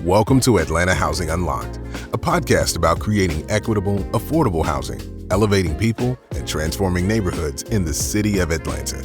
Welcome to Atlanta Housing Unlocked, a podcast about creating equitable, affordable housing, elevating people, and transforming neighborhoods in the city of Atlanta.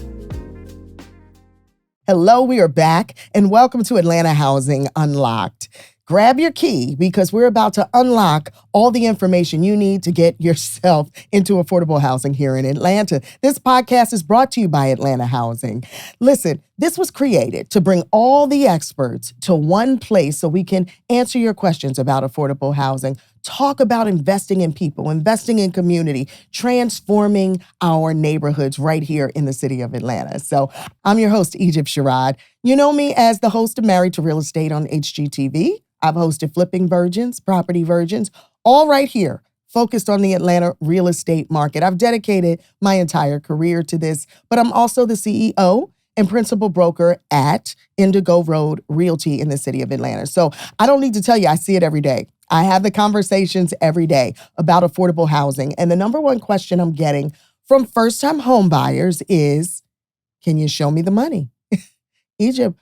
Hello, we are back, and welcome to Atlanta Housing Unlocked. Grab your key because we're about to unlock all the information you need to get yourself into affordable housing here in Atlanta. This podcast is brought to you by Atlanta Housing. Listen, this was created to bring all the experts to one place so we can answer your questions about affordable housing, talk about investing in people, investing in community, transforming our neighborhoods right here in the city of Atlanta. So I'm your host, Egypt Sherrod. You know me as the host of Married to Real Estate on HGTV. I've hosted Flipping Virgins, Property Virgins, all right here, focused on the Atlanta real estate market. I've dedicated my entire career to this, but I'm also the CEO and principal broker at Indigo Road Realty in the city of Atlanta. So I don't need to tell you, I see it every day. I have the conversations every day about affordable housing. And the number one question I'm getting from first-time home buyers is, can you show me the money? Egypt,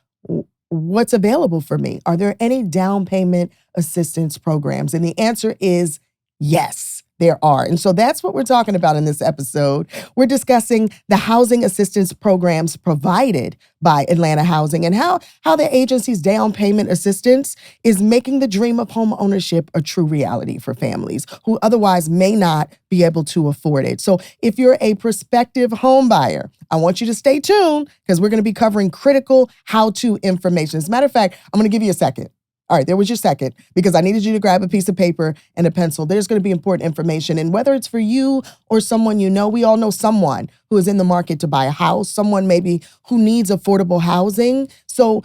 what's available for me? Are there any down payment assistance programs? And the answer is yes, there are. And so that's what we're talking about in this episode. We're discussing the housing assistance programs provided by Atlanta Housing and how the agency's down payment assistance is making the dream of home ownership a true reality for families who otherwise may not be able to afford it. So if you're a prospective home buyer, I want you to stay tuned because we're going to be covering critical how-to information. As a matter of fact, I'm going to give you a second. All right, there was your second, because I needed you to grab a piece of paper and a pencil. There's going to be important information. And whether it's for you or someone you know, we all know someone who is in the market to buy a house, someone maybe who needs affordable housing. So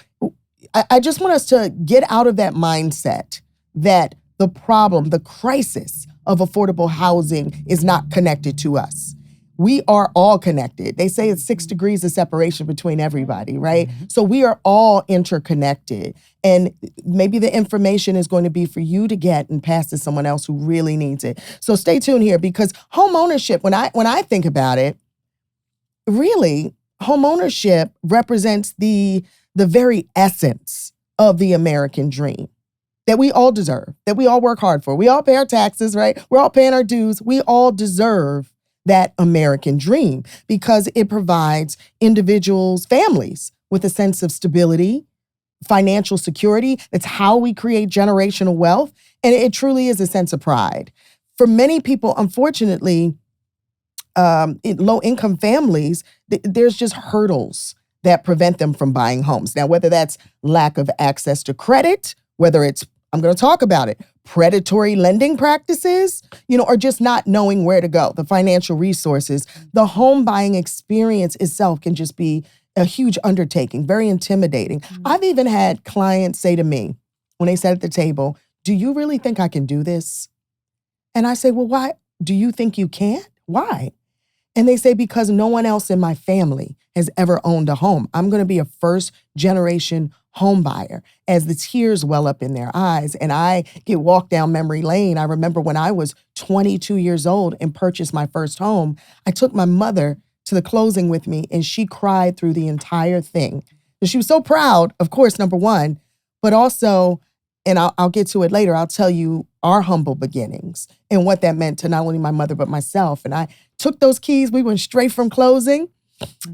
I just want us to get out of that mindset that the problem, the crisis of affordable housing is not connected to us. We are all connected. They say it's 6 degrees of separation between everybody, right? Mm-hmm. So we are all interconnected. And maybe the information is going to be for you to get and pass to someone else who really needs it. So stay tuned here, because home ownership, when I think about it, really, home ownership represents the very essence of the American dream that we all deserve, that we all work hard for. We all pay our taxes, right? We're all paying our dues. We all deserve that American dream because it provides individuals, families with a sense of stability, financial security. That's how we create generational wealth. And it truly is a sense of pride. For many people, unfortunately, in low-income families, there's just hurdles that prevent them from buying homes. Now, whether that's lack of access to credit, whether it's, I'm going to talk about it, predatory lending practices, or just not knowing where to go, the financial resources, the home buying experience itself can just be a huge undertaking, very intimidating. Mm-hmm. I've even had clients say to me when they sat at the table, "Do you really think I can do this?" And I say, "Well, why? Do you think you can? Why?" And they say, "Because no one else in my family has ever owned a home. I'm going to be a first generation home buyer," as the tears well up in their eyes. And I get walked down memory lane. I remember when I was 22 years old and purchased my first home, I took my mother to the closing with me and she cried through the entire thing. And she was so proud, of course, number one, but also, and I'll get to it later, I'll tell you our humble beginnings and what that meant to not only my mother, but myself. And I took those keys, we went straight from closing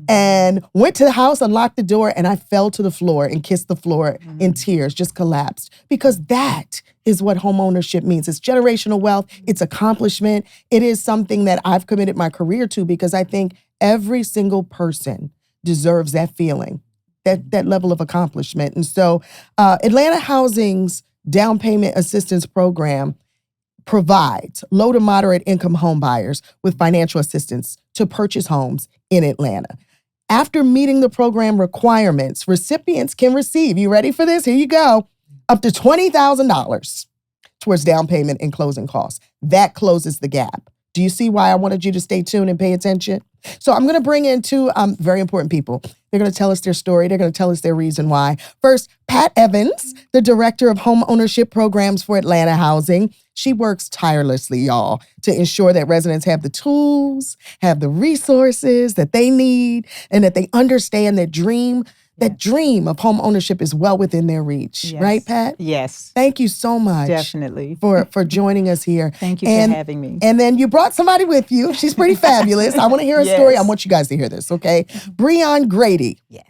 and went to the house, unlocked the door, and I fell to the floor and kissed the floor in tears, just collapsed. Because that is what home ownership means. It's generational wealth. It's accomplishment. It is something that I've committed my career to because I think every single person deserves that feeling, that level of accomplishment. And so Atlanta Housing's down payment assistance program provides low to moderate income home buyers with financial assistance to purchase homes in Atlanta. After meeting the program requirements, recipients can receive, you ready for this? Here you go, up to $20,000 towards down payment and closing costs. That closes the gap. Do you see why I wanted you to stay tuned and pay attention? So I'm going to bring in two very important people. They're going to tell us their story. They're going to tell us their reason why. First, Pat Evans, the Director of Homeownership Programs for Atlanta Housing. She works tirelessly, y'all, to ensure that residents have the tools, have the resources that they need, and that they understand that dream that dream of home ownership is well within their reach, right, Pat? Yes. Thank you so much. Definitely. For joining us here. Thank you for having me. And then you brought somebody with you. She's pretty fabulous. I want to hear a story. I want you guys to hear this, okay? Brion Grady. Yes.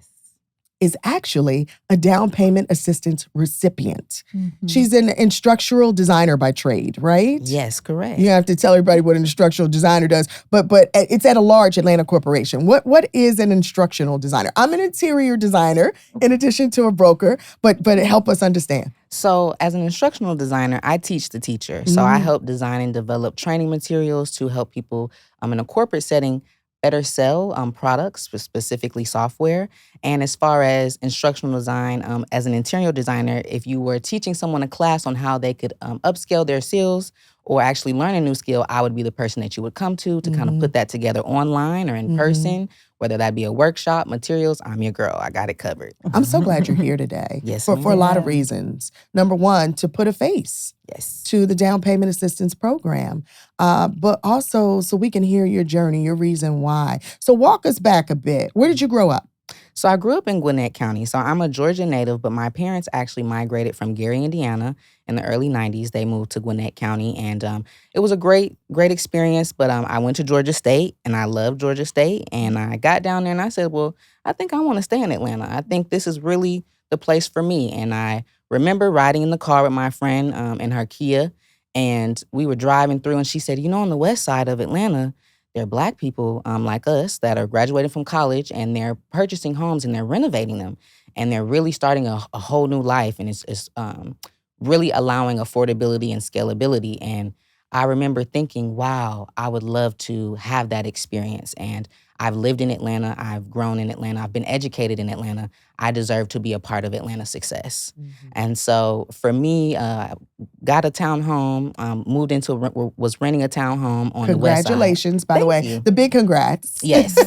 Is actually a down payment assistance recipient. She's an instructional designer by trade, right? Yes, correct. You have to tell everybody what an instructional designer does, but it's at a large Atlanta corporation. What is an instructional designer? I'm an interior designer in addition to a broker, but help us understand. So as an instructional designer, I teach the teacher. So I help design and develop training materials to help people in a corporate setting better sell products, specifically software. And as far as instructional design, as an interior designer, if you were teaching someone a class on how they could upscale their skills or actually learn a new skill, I would be the person that you would come to kind of put that together online or in person, whether that be a workshop, materials. I'm your girl. I got it covered. I'm so glad you're here today. Yes, for a lot of reasons. Number one, to put a face to the down payment assistance program, but also so we can hear your journey, your reason why. So walk us back a bit. Where did you grow up? So I grew up in Gwinnett County. So I'm a Georgia native, but my parents actually migrated from Gary, Indiana in the early 90s. They moved to Gwinnett County, and it was a great experience. But I went to Georgia State, and I loved Georgia State. And I got down there, and I said, well, I think I want to stay in Atlanta. I think this is really the place for me. And I remember riding in the car with my friend in her Kia, and we were driving through, and she said, on the west side of Atlanta, there are Black people like us that are graduating from college, and they're purchasing homes and they're renovating them, and they're really starting a whole new life, and it's really allowing affordability and scalability. And I remember thinking, wow, I would love to have that experience. And I've lived in Atlanta. I've grown in Atlanta. I've been educated in Atlanta. I deserve to be a part of Atlanta's success. And so for me, got a townhome, moved into, was renting a townhome on the west side. Congratulations, by the way. The big congrats. Yes.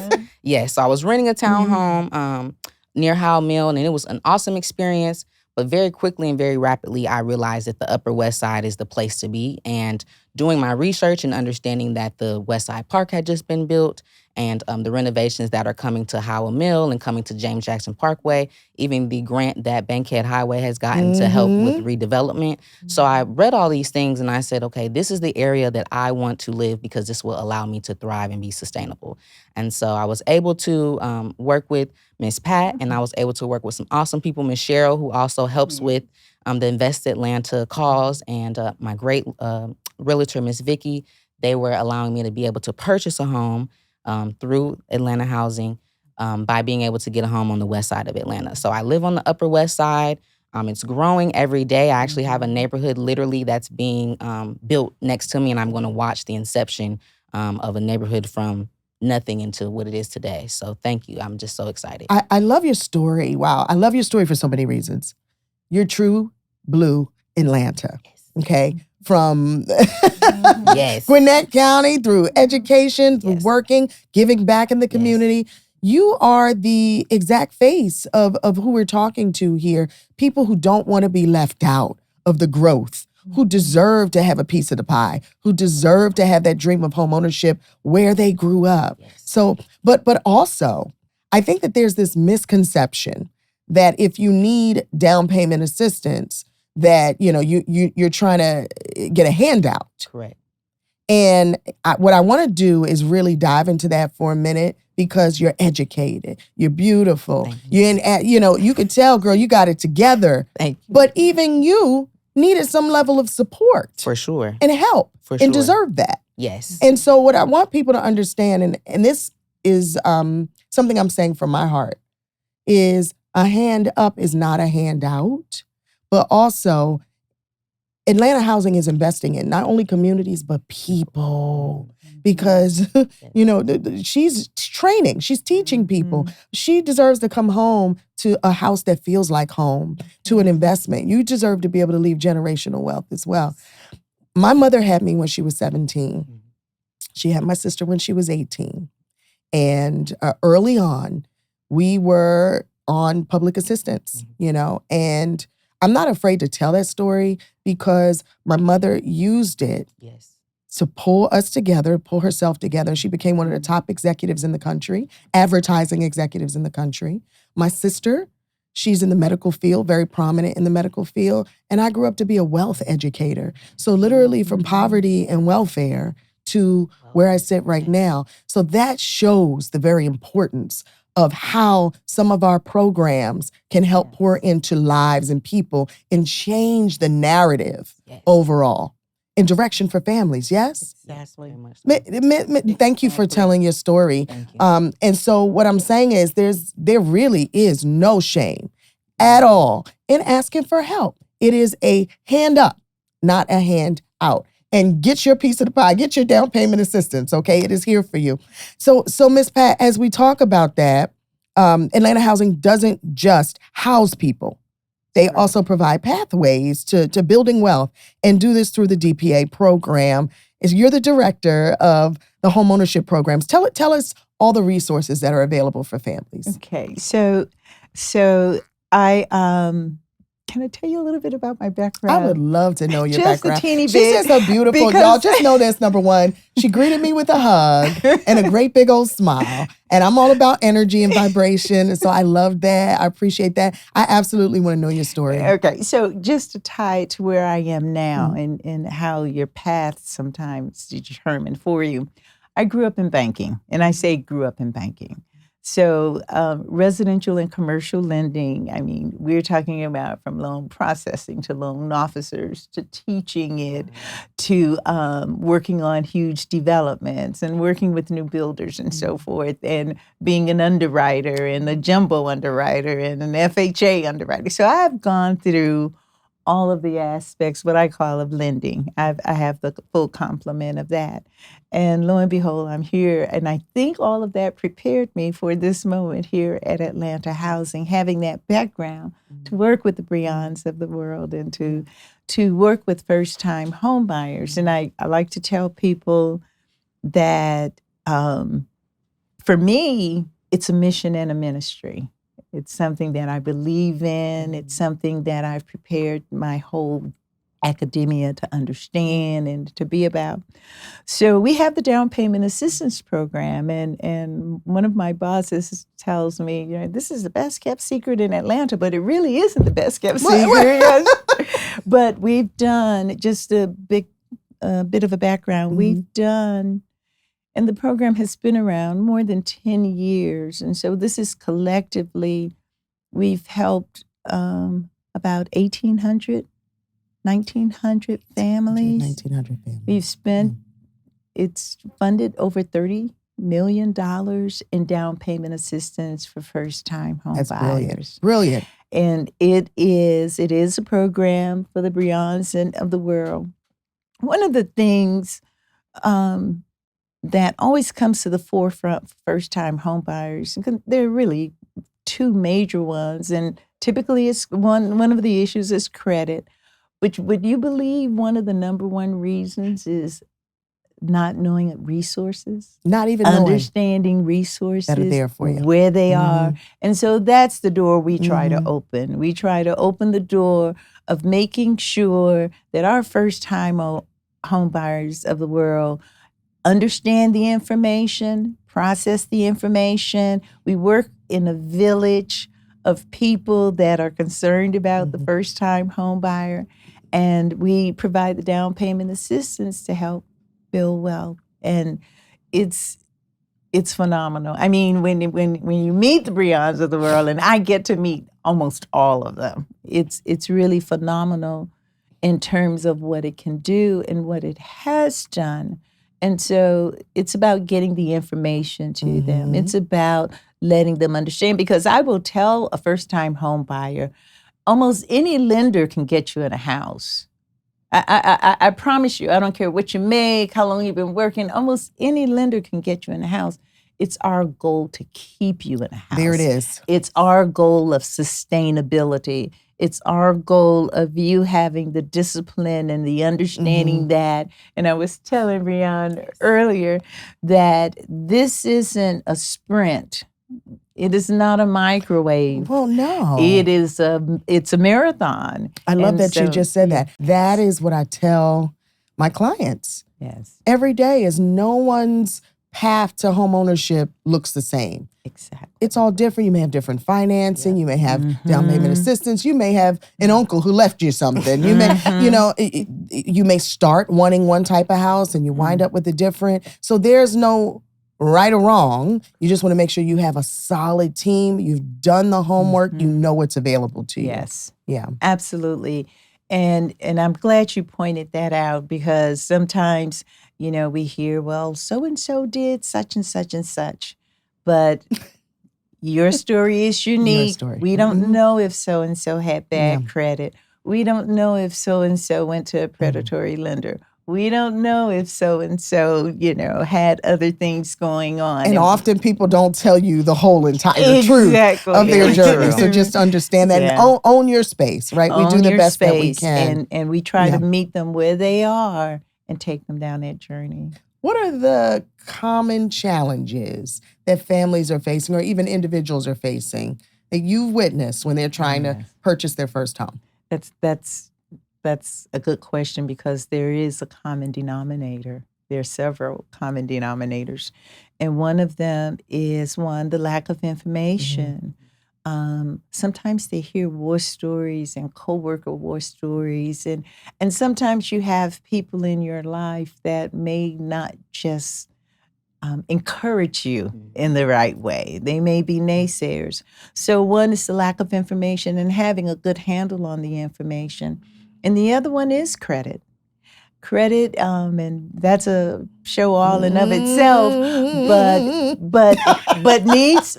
Yes. So I was renting a townhome near Howell Mill, and it was an awesome experience. But very quickly and very rapidly, I realized that the Upper West Side is the place to be. And doing my research and understanding that the West Side Park had just been built, and the renovations that are coming to Howell Mill and coming to James Jackson Parkway, even the grant that Bankhead Highway has gotten to help with redevelopment. So I read all these things, and I said, okay, this is the area that I want to live because this will allow me to thrive and be sustainable. And so I was able to work with Miss Pat, and I was able to work with some awesome people, Miss Cheryl, who also helps with the Invest Atlanta cause, and my great realtor, Miss Vicky. They were allowing me to be able to purchase a home through Atlanta Housing by being able to get a home on the west side of Atlanta. So I live on the Upper West Side. It's growing every day. I actually have a neighborhood literally that's being built next to me, and I'm going to watch the inception of a neighborhood from nothing into what it is today. So thank you. I'm just so excited. I love your story. Wow. I love your story for so many reasons. You're true blue Atlanta. Okay. From Gwinnett County through education, through working, giving back in the community. You are the exact face of who we're talking to here. People who don't want to be left out of the growth, who deserve to have a piece of the pie, who deserve to have that dream of home ownership where they grew up. So, but also, I think that there's this misconception that if you need down payment assistance, that you're trying to get a handout. Correct. And what I want to do is really dive into that for a minute, because you're educated, you're beautiful, you could tell, girl, you got it together. Thank you. But even you needed some level of support, For sure. and help, and deserve that. Yes. And so what I want people to understand, and this is something I'm saying from my heart, is a hand up is not a handout. But also, Atlanta Housing is investing in not only communities, but people. Because, she's training, she's teaching people. She deserves to come home to a house that feels like home, to an investment. You deserve to be able to leave generational wealth as well. My mother had me when she was 17. She had my sister when she was 18. And early on, we were on public assistance, and I'm not afraid to tell that story because my mother used it to pull us together, pull herself together. She became one of the top executives in the country, advertising executives in the country. My sister, she's in the medical field, very prominent in the medical field. And I grew up to be a wealth educator. So literally from poverty and welfare to where I sit right now. So that shows the very importance of how some of our programs can help pour into lives and people and change the narrative overall in direction for families, yes? Exactly. Thank you for telling your story. Thank you. And so what I'm saying is there really is no shame at all in asking for help. It is a hand up, not a hand out. And get your piece of the pie, get your down payment assistance, okay? It is here for you. So Ms. Pat, as we talk about that, Atlanta Housing doesn't just house people. They also provide pathways to building wealth and do this through the DPA program. You're the director of the Homeownership Programs. Tell us all the resources that are available for families. Okay, so I can I tell you a little bit about my background? I would love to know your Just background. a teeny She's bit. just so beautiful. because- Y'all just know this, number one. She greeted me with a hug and a great big old smile. And I'm all about energy and vibration. And so I love that. I appreciate that. I absolutely want to know your story. Okay, so just to tie it to where I am now and how your path sometimes determined for you. I grew up in banking, and I say grew up in banking. So residential and commercial lending, I mean, we're talking about from loan processing to loan officers to teaching it to working on huge developments and working with new builders and so forth, and being an underwriter and a jumbo underwriter and an FHA underwriter. So I've gone through all of the aspects, what I call of lending. I have the full complement of that. And lo and behold, I'm here. And I think all of that prepared me for this moment here at Atlanta Housing, having that background to work with the Brions of the world and to work with first-time home buyers. And I like to tell people that for me, it's a mission and a ministry. It's something that I believe in. It's something that I've prepared my whole academia to understand and to be about. So we have the down payment assistance program, and one of my bosses tells me, this is the best kept secret in Atlanta, but it really isn't the best kept secret. But we've done, just a bit of a background, we've done, and the program has been around more than 10 years. And so this is collectively, we've helped about 1,900 families. 1,900 families. We've spent, it's funded over $30 million in down payment assistance for first-time home buyers. Brilliant. Brilliant. And it is a program for the Brions and of the world. One of the things that always comes to the forefront for first-time home buyers, there are really two major ones, and typically it's one of the issues is credit. But would you believe one of the number one reasons is not knowing resources? Not even understanding resources that are there for you, where they are. And so that's the door we try to open. We try to open the door of making sure that our first-time home buyers of the world understand the information, process the information. We work in a village of people that are concerned about the first-time home buyer, and we provide the down payment assistance to help build wealth. And it's phenomenal. I mean, when you meet the Brions of the world, and I get to meet almost all of them, it's really phenomenal in terms of what it can do and what it has done. And so it's about getting the information to them. It's about letting them understand, because I will tell a first-time home buyer, almost any lender can get you in a house. I promise you, I don't care what you make, how long you've been working, almost any lender can get you in a house. It's our goal to keep you in a house. There it is. It's our goal of sustainability. It's our goal of you having the discipline and the understanding that, and I was telling Brion earlier that this isn't a sprint. It is not a microwave. Well, no. It's a marathon. I love that you just said that. That is what I tell my clients. Yes. Every day is no one's path to homeownership looks the same. Exactly. It's all different. You may have different financing. Yep. You may have down payment assistance. You may have an uncle who left you something. You may, you may start wanting one type of house and you wind up with a different. So there's no right or wrong. You just want to make sure you have a solid team. You've done the homework. You know what's available to you. Yes. Yeah. Absolutely. And I'm glad you pointed that out, because sometimes, we hear, well, so-and-so did such and such and such. But your story is unique. story. We don't know if so-and-so had bad credit. We don't know if so-and-so went to a predatory lender. We don't know if so-and-so, had other things going on. And often people don't tell you the whole entire truth of their Very journey. true. So just understand that and own your space, right? We do the best that we can. And we try to meet them where they are and take them down that journey. What are the common challenges that families are facing or even individuals are facing that you've witnessed when they're trying to purchase their first home? That's a good question, because there is a common denominator. There are several common denominators. And one of them is, the lack of information. Sometimes they hear war stories and coworker war stories. And sometimes you have people in your life that may not just encourage you in the right way. They may be naysayers. So one is the lack of information and having a good handle on the information. And the other one is credit. Credit, and that's a show all in of itself, but needs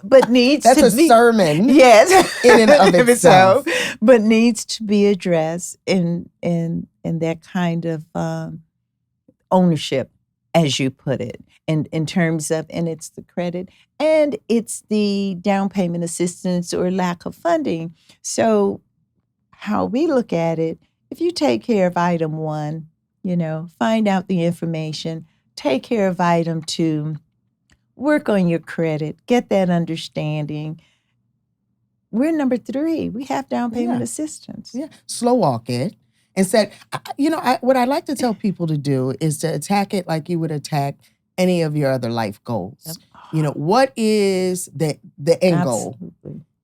That's to a be, sermon. Yes, in and of itself. But needs to be addressed in that kind of ownership, as you put it, in terms of, and it's the credit and it's the down payment assistance or lack of funding. So how we look at it, if you take care of item 1, find out the information, take care of item 2, work on your credit, get that understanding. We're number 3. We have down payment assistance. Yeah, slow walk it. And said, what I like to tell people to do is to attack it like you would attack any of your other life goals. Yep. What is the end goal?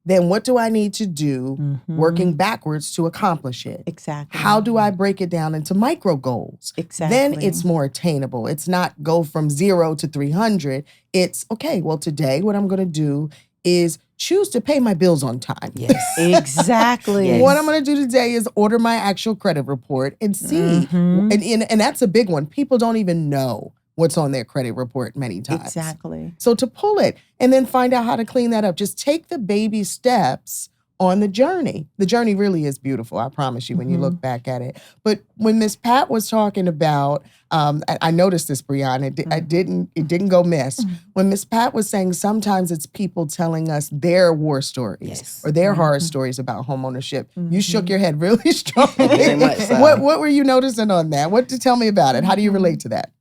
Then what do I need to do working backwards to accomplish it? Exactly. How do I break it down into micro goals? Exactly. Then it's more attainable. It's not go from 0 to 300. It's, okay, well, today what I'm going to do is choose to pay my bills on time. Yes. Exactly. Yes. What I'm going to do today is order my actual credit report and see. And that's a big one. People don't even know what's on their credit report many times. Exactly. So to pull it and then find out how to clean that up, just take the baby steps on the journey. The journey really is beautiful, I promise you, when you look back at it. But when Miss Pat was talking about, I noticed this, Brion, it didn't go miss. When Miss Pat was saying sometimes it's people telling us their war stories or their horror stories about homeownership, you shook your head really strongly. Very much so. What were you noticing on that? Tell me about it. How do you relate to that?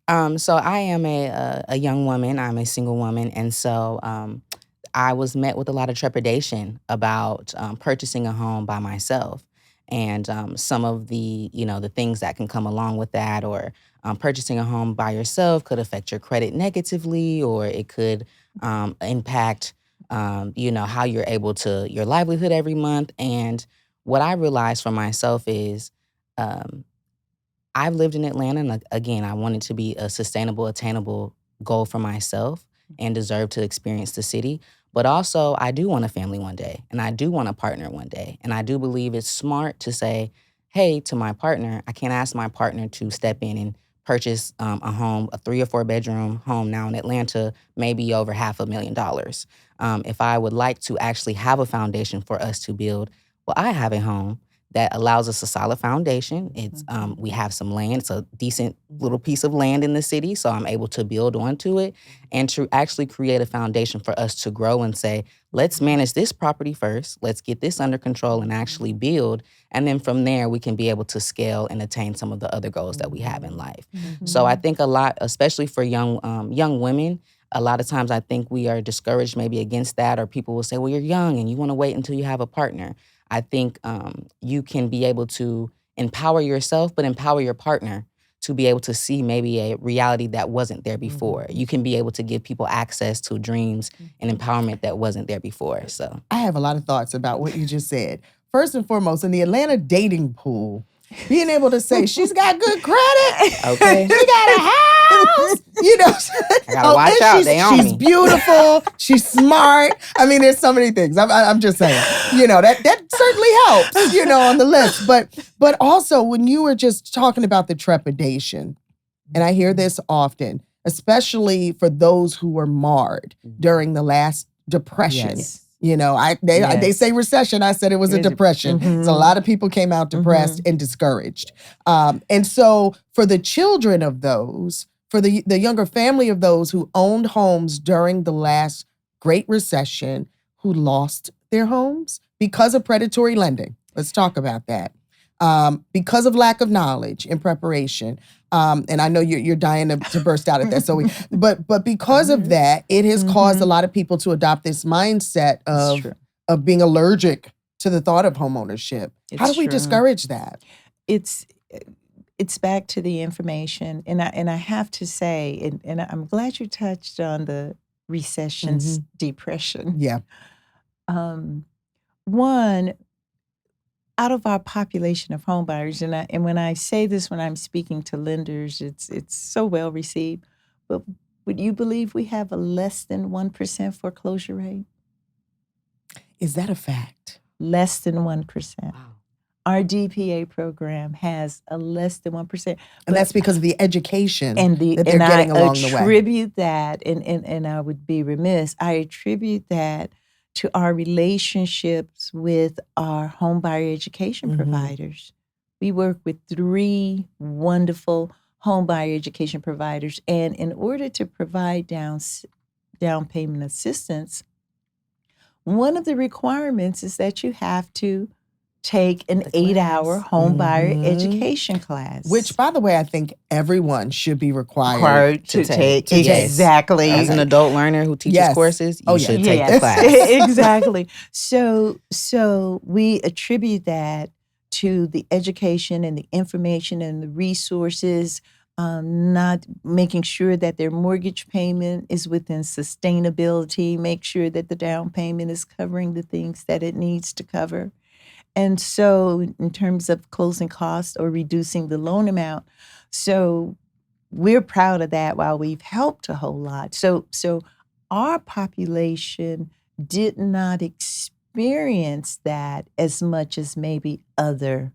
So I am a young woman. I'm a single woman. And so I was met with a lot of trepidation about purchasing a home by myself. And some of the, the things that can come along with that, or purchasing a home by yourself could affect your credit negatively, or it could impact, how you're able to, your livelihood every month. And what I realized for myself is I've lived in Atlanta, and again, I wanted to be a sustainable, attainable goal for myself and deserve to experience the city. But also, I do want a family one day, and I do want a partner one day. And I do believe it's smart to say, hey, to my partner, I can't ask my partner to step in and purchase a home, a 3 or 4 bedroom home now in Atlanta, maybe over $500,000. If I would like to actually have a foundation for us to build, well, I have a home that allows us a solid foundation. It's we have some land. It's a decent little piece of land in the city, so I'm able to build onto it and to actually create a foundation for us to grow and say, let's manage this property first. Let's get this under control and actually build. And then from there, we can be able to scale and attain some of the other goals that we have in life. So I think a lot, especially for young women, a lot of times I think we are discouraged maybe against that, or people will say, well, you're young and you want to wait until you have a partner. I think you can be able to empower yourself, but empower your partner to be able to see maybe a reality that wasn't there before. You can be able to give people access to dreams and empowerment that wasn't there before. So I have a lot of thoughts about what you just said. First and foremost, in the Atlanta dating pool, being able to say she's got good credit, okay, she got a house, I gotta watch out. They on she's me. beautiful, she's smart. I mean, there's so many things. I'm just saying, that certainly helps, on the list. But also when you were just talking about the trepidation, and I hear this often, especially for those who were marred during the last depression. Yes. They say recession. I said it was a depression. So a lot of people came out depressed and discouraged. And so for the children of those, for the younger family of those who owned homes during the last Great Recession, who lost their homes because of predatory lending. Let's talk about that. Because of lack of knowledge and preparation. And I know you're dying to burst out at that. But because of that, it has caused a lot of people to adopt this mindset of being allergic to the thought of homeownership. How do we discourage that? It's back to the information, and I have to say, and I'm glad you touched on the recession's depression. Yeah. One, out of our population of homebuyers, and when I say this when I'm speaking to lenders, it's so well received. But would you believe we have a less than 1% foreclosure rate? Is that a fact? Less than 1%. Wow. Our DPA program has a less than 1%. And that's because of the education that they're and getting along the way. I attribute that, and I would be remiss, I attribute that to our relationships with our homebuyer education providers. We work with 3 wonderful homebuyer education providers, and in order to provide down payment assistance, one of the requirements is that you have to take an 8-hour homebuyer education class. Which, by the way, I think everyone should be required to take. Yes. Exactly. As an adult learner who teaches courses, you should take the class. Exactly. So we attribute that to the education and the information and the resources, not making sure that their mortgage payment is within sustainability, make sure that the down payment is covering the things that it needs to cover. And so in terms of closing costs or reducing the loan amount, so we're proud of that while we've helped a whole lot. So our population did not experience that as much as maybe other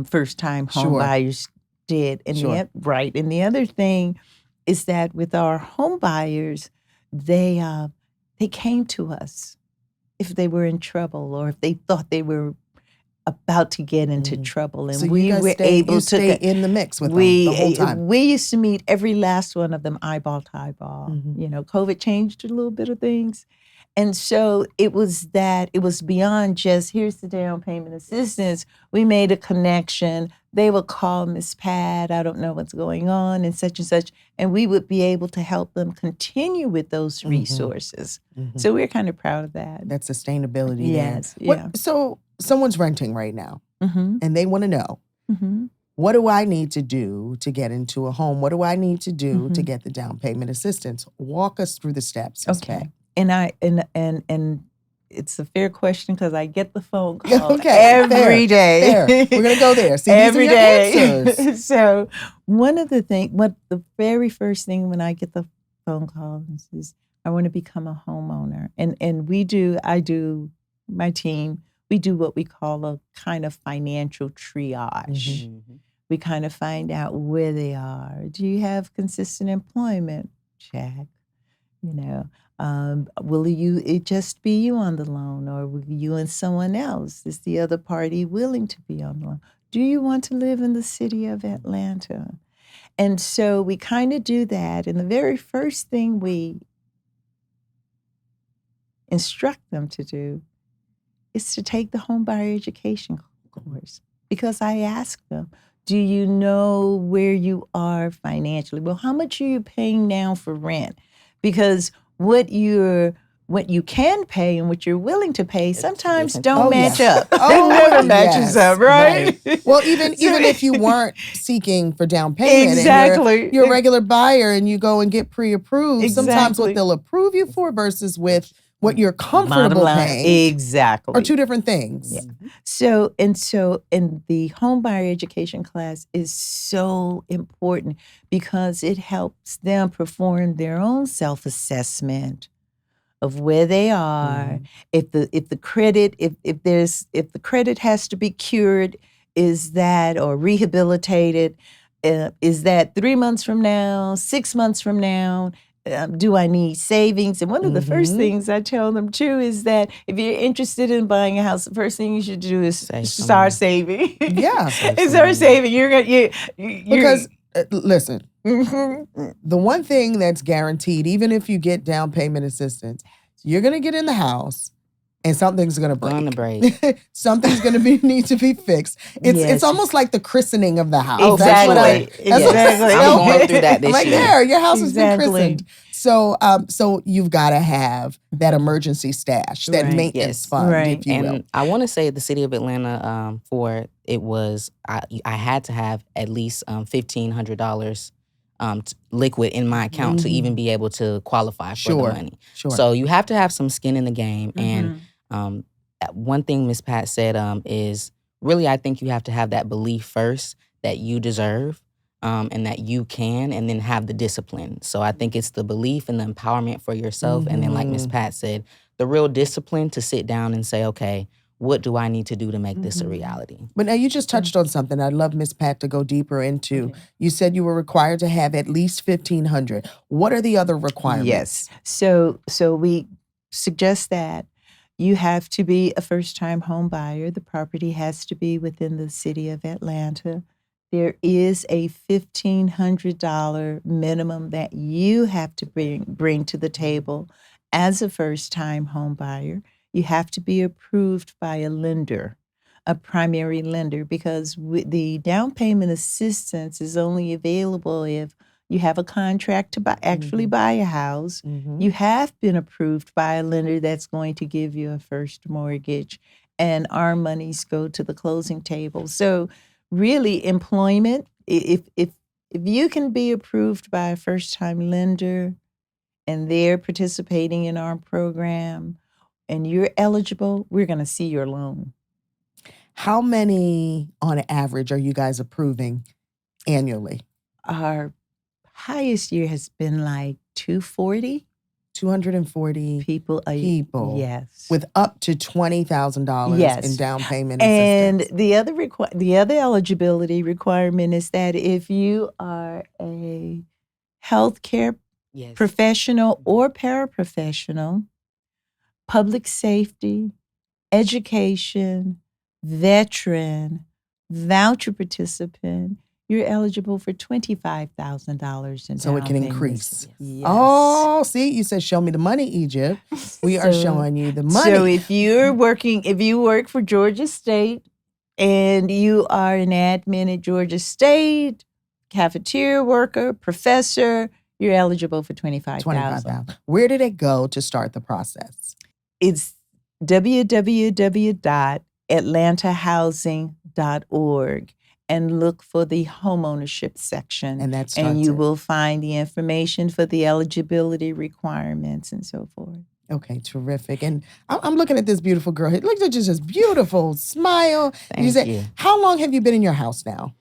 first-time home buyers did. And and the other thing is that with our home buyers, they came to us if they were in trouble or if they thought they were about to get into trouble, and so we were able to stay in the mix with them the whole time. We used to meet every last one of them eyeball to eyeball. COVID changed a little bit of things, and so it was beyond just here's the down payment assistance. We made a connection. They would call Miss Pat, I don't know what's going on, and such, and we would be able to help them continue with those resources. So we're kind of proud of that. That sustainability. Yes. Yeah. So someone's renting right now, and they want to know, what do I need to do to get into a home? What do I need to do to get the down payment assistance? Walk us through the steps. Okay. And it's a fair question because I get the phone call every day. We're gonna go there. See, every day. Answers. So the very first thing when I get the phone call is I want to become a homeowner, and my team, we do what we call a kind of financial triage. We kind of find out where they are. Do you have consistent employment? Check. Will it just be you on the loan, or will you and someone else? Is the other party willing to be on the loan? Do you want to live in the city of Atlanta? And so we kind of do that. And the very first thing we instruct them to do is to take the homebuyer education course. Because I ask them, do you know where you are financially? Well, how much are you paying now for rent? Because what you're what you can pay and what you're willing to pay sometimes different. don't Oh, match yes. up. Oh, It never matches yes, up, right? Well, even if you weren't seeking for down payment Exactly. and you're a regular buyer and you go and get pre-approved, sometimes what Exactly. they'll approve you for versus with what you're Bottom comfortable line, paying exactly. are two different things. Yeah. So the home buyer education class is so important because it helps them perform their own self-assessment of where they are. If the credit has to be cured, is that or rehabilitated, is that 3 months from now, 6 months from now? Do I need savings? And one of the first things I tell them too is that if you're interested in buying a house, the first thing you should do is start saving. Yeah. Start saving. You're Because listen, Mhm. the one thing that's guaranteed, even if you get down payment assistance, you're gonna get in the house and something's gonna break. Something's gonna need to be fixed. It's almost like the christening of the house. Exactly. I'm going through that this like, year. there, your house has been Exactly. christened. So you've got to have that emergency stash, that Right. maintenance Yes. fund, Right. if you will. And I want to say the city of Atlanta, I had to have at least $1,500 liquid in my account to even be able to qualify for the money. Sure. So you have to have some skin in the game. Mhm. And one thing Ms. Pat said is really, I think you have to have that belief first that you deserve and that you can, and then have the discipline. So I think it's the belief and the empowerment for yourself. And then, like Ms. Pat said, the real discipline to sit down and say, okay, what do I need to do to make this a reality? But now you just touched on something I'd love Miss Pat to go deeper into. Okay. You said you were required to have at least $1,500. What are the other requirements? Yes. So we suggest that you have to be a first-time home buyer. The property has to be within the city of Atlanta. There is a $1,500 minimum that you have to bring to the table as a first-time home buyer. You have to be approved by a lender, a primary lender, because the down payment assistance is only available if you have a contract to actually buy a house. You have been approved by a lender that's going to give you a first mortgage, and our monies go to the closing table. So really, employment, if you can be approved by a first-time lender and they're participating in our program and you're eligible, we're going to see your loan. How many, on average, are you guys approving annually? Our highest year has been like 240 people. Yes. With up to $20,000 Yes. in down payment And assistance. the other eligibility requirement is that if you are a healthcare professional or paraprofessional, public safety, education, veteran, voucher participant, you're eligible for $25,000 in So down it can payment increase. assistance. Yes. Oh, see, you said, show me the money, Egypt. We are So- showing you the money. So if you work for Georgia State and you are an admin at Georgia State, cafeteria worker, professor, you're eligible for $25,000. $25,000. Where did it go to start the process? It's www.atlantahousing.org and look for the homeownership section. And that starts And you it. will find the information for the eligibility requirements and so forth. Okay, terrific. And I'm looking at this beautiful girl here. Look at just this beautiful smile. Thank you. How long have you been in your house now?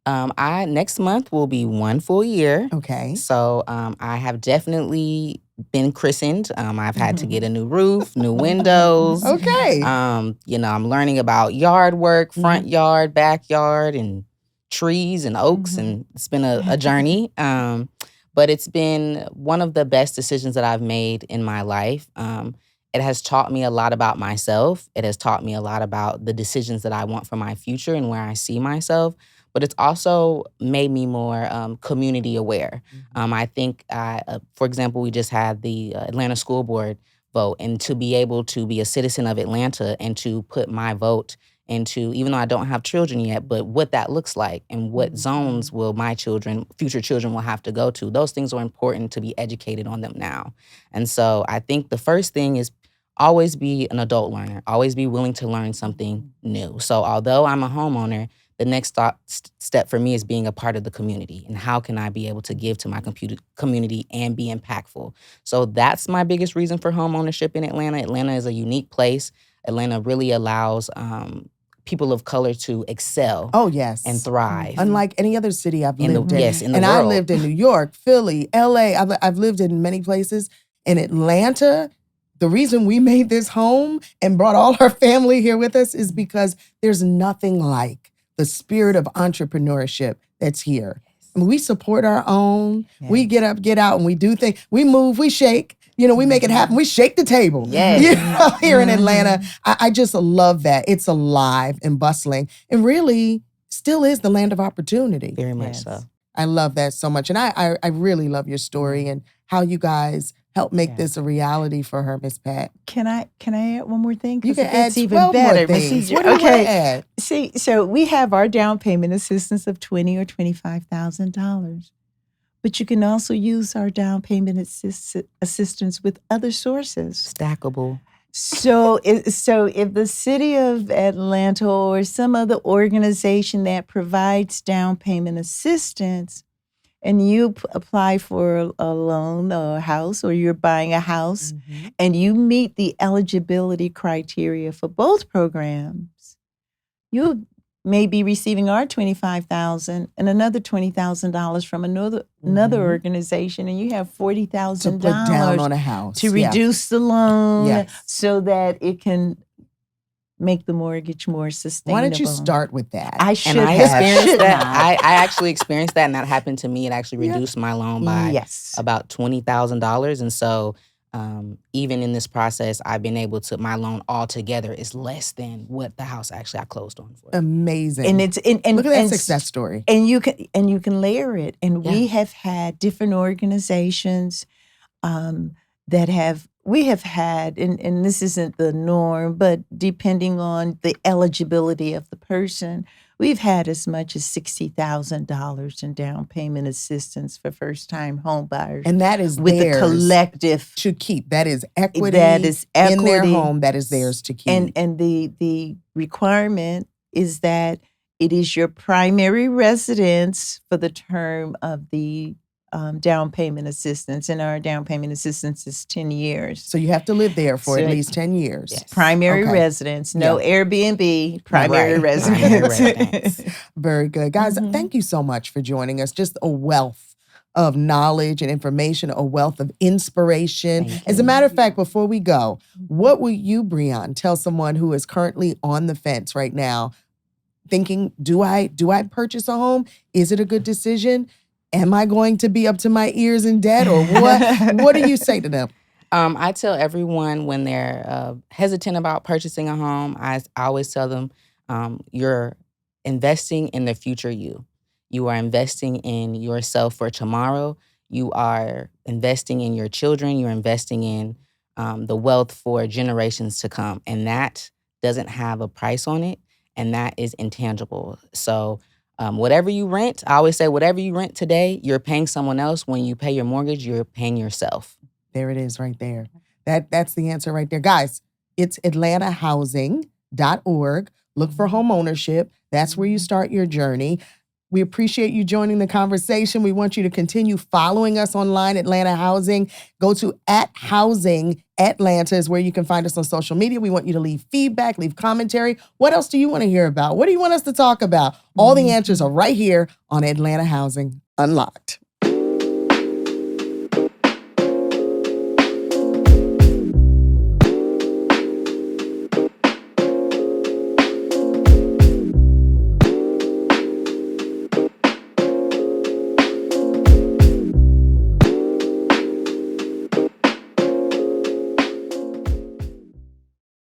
Next month will be 1 full year. Okay. So I have definitely been christened. I've had to get a new roof, new windows. Okay. I'm learning about yard work, front yard, backyard, and trees and oaks, and it's been a journey. But it's been one of the best decisions that I've made in my life. It has taught me a lot about myself. It has taught me a lot about the decisions that I want for my future and where I see myself. But it's also made me more community aware. I think, for example, we just had the Atlanta School Board vote, and to be able to be a citizen of Atlanta and to put my vote into, even though I don't have children yet, but what that looks like and what zones will my future children will have to go to. Those things are important to be educated on them now. And so I think the first thing is always be an adult learner, always be willing to learn something new. So although I'm a homeowner, the next step for me is being a part of the community and how can I be able to give to my community and be impactful. So that's my biggest reason for home ownership in Atlanta. Atlanta is a unique place. Atlanta really allows people of color to excel and thrive. Unlike any other city I've lived in. Yes, in the and world. I lived in New York, Philly, LA. I've lived in many places. In Atlanta, the reason we made this home and brought all our family here with us is because there's nothing like the spirit of entrepreneurship that's here. I mean, we support our own. Yes. We get up, get out, and we do things. We move, we shake. We make it happen. We shake the table. Yes. Here in Atlanta. I just love that. It's alive and bustling and really still is the land of opportunity. Very much so. I love that so much. And I really love your story and how you guys help make this a reality for her, Miss Pat. Can I add one more thing? You can add even 12 better. more things. What do you want to add? See, so we have our down payment assistance of $20,000 or $25,000. But you can also use our down payment assistance with other sources. Stackable. So if the city of Atlanta or some other organization that provides down payment assistance, and you apply for a loan or a house, or you're buying a house, and you meet the eligibility criteria for both programs, you may be receiving our $25,000 and another $20,000 from another organization, and you have $40,000 to put down on a house to reduce the loan so that it can make the mortgage more sustainable. Why don't you start with that? I experienced that. I actually experienced that, and that happened to me. It actually reduced my loan by about $20,000, and so even in this process, I've been able to, my loan altogether is less than what the house actually I closed on for. Amazing. And it's and look at that success story. And you can layer it. And we have had different organizations we have had, and this isn't the norm, but depending on the eligibility of the person, we've had as much as $60,000 in down payment assistance for first-time home buyers. And that is with theirs the collective to keep. That is equity. That is equity in their home. That is theirs to keep. And the requirement is that it is your primary residence for the term of the down payment assistance, and our down payment assistance is 10 years. So you have to live there for at least 10 years. Yes. Primary residence, no Airbnb, primary residence. Very good. Guys, thank you so much for joining us. Just a wealth of knowledge and information, a wealth of inspiration. As a matter of fact, before we go, what will you, Brion, tell someone who is currently on the fence right now, thinking, do I purchase a home? Is it a good decision? Am I going to be up to my ears in debt, or what? What do you say to them? I tell everyone when they're hesitant about purchasing a home, I always tell them, you're investing in the future you. You are investing in yourself for tomorrow. You are investing in your children. You're investing in the wealth for generations to come. And that doesn't have a price on it, and that is intangible. So whatever you rent, I always say, whatever you rent today, you're paying someone else. When you pay your mortgage, you're paying yourself. There it is right there. That's the answer right there. Guys, it's atlantahousing.org. Look for home ownership. That's where you start your journey. We appreciate you joining the conversation. We want you to continue following us online, Atlanta Housing. Go to @HousingAtlanta is where you can find us on social media. We want you to leave feedback, leave commentary. What else do you want to hear about? What do you want us to talk about? All the answers are right here on Atlanta Housing Unlocked.